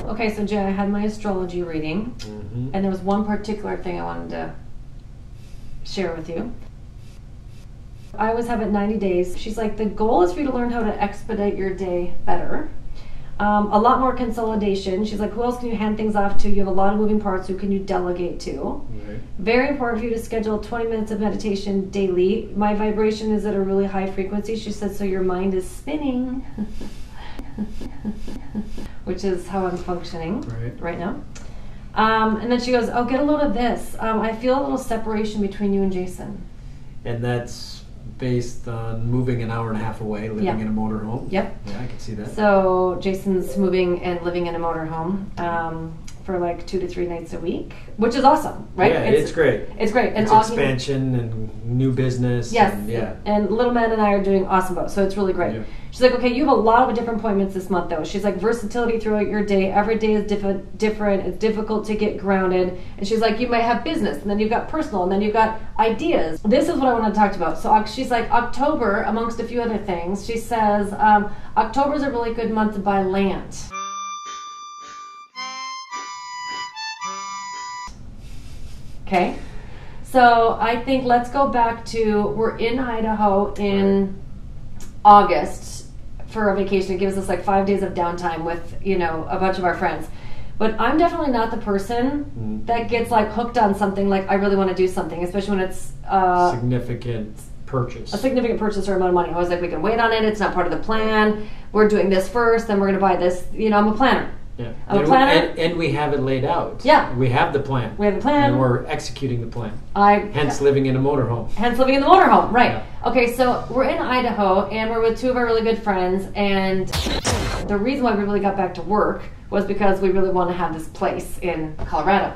Okay, so Jay, I had my astrology reading, and there was one particular thing I wanted to share with you. I always have it 90 days. She's like, the goal is for you to learn how to expedite your day better. A lot more consolidation. She's like, who else can you hand things off to? You have a lot of moving parts. Who can you delegate to? Right. Very important for you to schedule 20 minutes of meditation daily. My vibration is at a really high frequency. She said, so your mind is spinning. Which is how I'm functioning right now. And then she goes, oh, get a load of this. I feel a little separation between you and Jason. And that's based on moving an hour and a half away, living in a motorhome. Yep. Yeah, I can see that. So Jason's moving and living in a motorhome for like 2 to 3 nights a week, which is awesome, right? Yeah, it's great. It's great. And it's expansion and new business. Yes. And Little Man and I are doing awesome both, so it's really great. Yeah. She's like, okay, you have a lot of different appointments this month, though. She's like, versatility throughout your day. Every day is different. It's difficult to get grounded. And she's like, you might have business, and then you've got personal, and then you've got ideas. This is what I want to talk about. So she's like, October, amongst a few other things, she says, October is a really good month to buy land. Okay, so I think let's go back to, we're in Idaho in August for a vacation. It gives us like 5 days of downtime with, you know, a bunch of our friends. But I'm definitely not the person that gets like hooked on something, like I really want to do something, especially when it's significant purchase. A significant purchase or amount of money. I was like, we can wait on it, it's not part of the plan. We're doing this first, then we're going to buy this. You know, I'm a planner. Yeah. I'm a planner. And we have it laid out. Yeah. We have the plan. We have the plan. And we're executing the plan. Hence living in a motorhome. Hence living in the motorhome, right. Yeah. Okay, so we're in Idaho, and we're with 2 of our really good friends, and the reason why we really got back to work was because we really want to have this place in Colorado.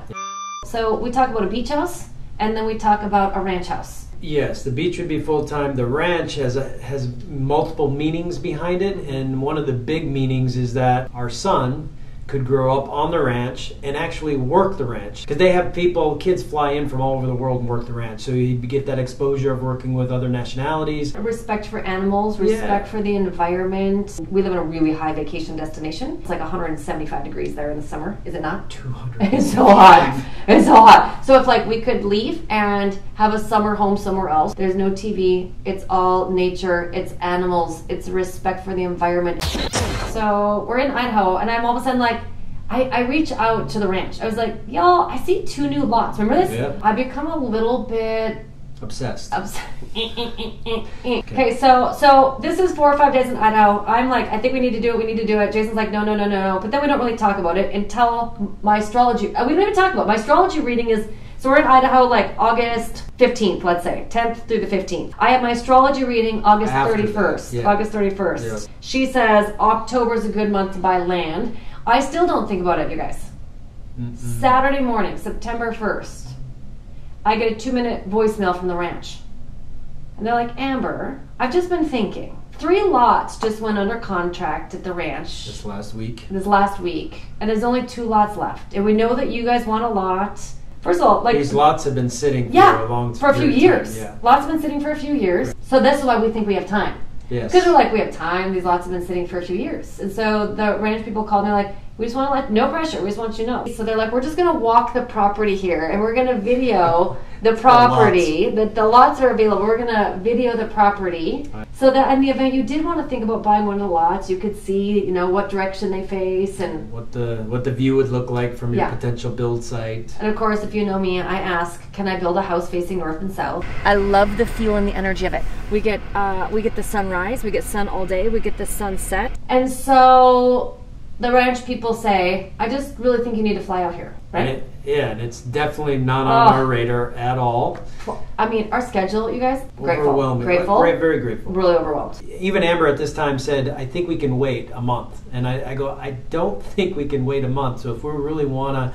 So we talk about a beach house, and then we talk about a ranch house. Yes, the beach would be full-time. The ranch has multiple meanings behind it, and one of the big meanings is that our son could grow up on the ranch and actually work the ranch. Because they have kids fly in from all over the world and work the ranch. So you get that exposure of working with other nationalities. Respect for animals, respect for the environment. We live in a really high vacation destination. It's like 175 degrees there in the summer, is it not? 200. It's so hot. It's so hot. So if like we could leave and have a summer home somewhere else, there's no TV, it's all nature, it's animals, it's respect for the environment. So we're in Idaho, and I'm all of a sudden like, I reach out to the ranch. I was like, y'all, I see 2 new lots. Remember this? Yep. I become a little bit obsessed. Okay, so this is 4 or 5 days in Idaho. I'm like, I think we need to do it. Jason's like, no. But then we don't really talk about it until my astrology. We don't even talk about it. My astrology reading is, so we're in Idaho like August 15th, let's say, 10th through the 15th. I have my astrology reading August 31st. Yeah. August 31st. Yeah. She says October is a good month to buy land. I still don't think about it, you guys. Saturday morning, September 1st, I get a 2-minute voicemail from the ranch. And they're like, Amber, I've just been thinking. 3 lots just went under contract at the ranch. This last week. And there's only 2 lots left. And we know that you guys want a lot. First of all, like, these lots have been sitting for a few years. Yeah. Lots have been sitting for a few years. So this is why we think we have time. Yes. Because we're like, we have time. These lots have been sitting for a few years. And so the ranch people called me like, we just want to let, no pressure. We just want you to know. So they're like, we're just going to walk the property here, and we're going to video the property. The lots are available. We're going to video the property. So that in the event you did want to think about buying one of the lots, you could see, you know, what direction they face and what the view would look like from your potential build site. And of course, if you know me, I ask, can I build a house facing north and south? I love the feel and the energy of it. We get the sunrise, we get sun all day, we get the sunset. And so the ranch people say, I just really think you need to fly out here, right? And it's definitely not on our radar at all. I mean, our schedule, you guys, overwhelming. Grateful. Very grateful. Really overwhelmed. Even Amber at this time said, I think we can wait a month. And I go, I don't think we can wait a month. So if we really want to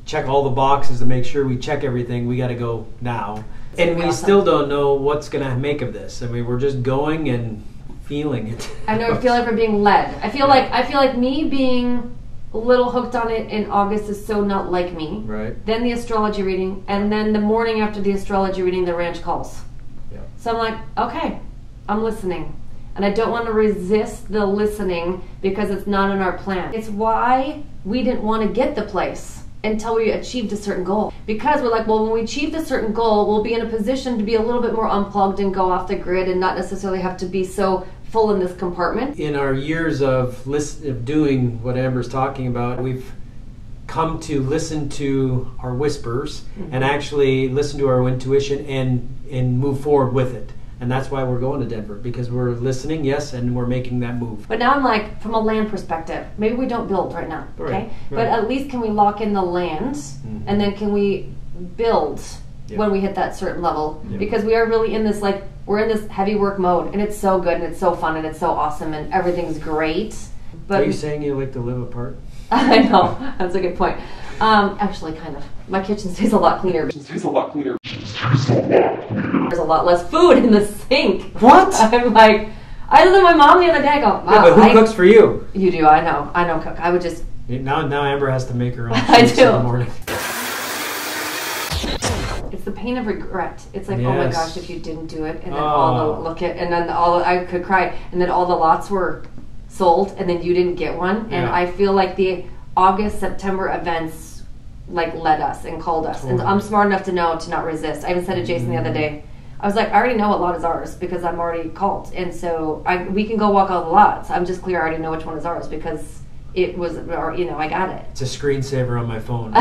check all the boxes to make sure we check everything, we got to go now. And we still don't know what's going to make of this. I mean, we're just going and feeling it. I know. I feel like we're being led. I feel like me being a little hooked on it in August is so not like me. Right. Then the astrology reading, and then the morning after the astrology reading, the ranch calls. Yeah. So I'm like, okay, I'm listening. And I don't want to resist the listening because it's not in our plan. It's why we didn't want to get the place until we achieved a certain goal. Because we're like, well, when we achieve a certain goal, we'll be in a position to be a little bit more unplugged and go off the grid and not necessarily have to be so full in this compartment. In our years of doing what Amber's talking about, we've come to listen to our whispers and actually listen to our intuition and move forward with it. And that's why we're going to Denver, because we're listening, yes, and we're making that move. But now I'm like, from a land perspective, maybe we don't build right now, okay? Right. But at least can we lock in the land, and then can we build when we hit that certain level? Because we are really in this, like, we're in this heavy work mode, and it's so good, and it's so fun, and it's so awesome, and everything's great. But are you saying you like to live apart? I know, that's a good point. Actually, kind of. My kitchen stays a lot cleaner. There's a lot less food in the sink. What? I'm like, I told my mom the other day, I go, wow. Yeah, but who cooks for you? You do, I don't cook. I would just... Now Amber has to make her own I in the morning. It's the pain of regret. It's like, Yes. oh my gosh, if you didn't do it, and then I could cry, and then all the lots were sold, and then you didn't get one, and I feel like the August, September events like led us and called us, and I'm smart enough to know to not resist. I even said to Jason the other day, I was like, I already know what lot is ours because I'm already called, and so we can go walk all the lots. I'm just clear I already know which one is ours because it was, or I got it. It's a screensaver on my phone.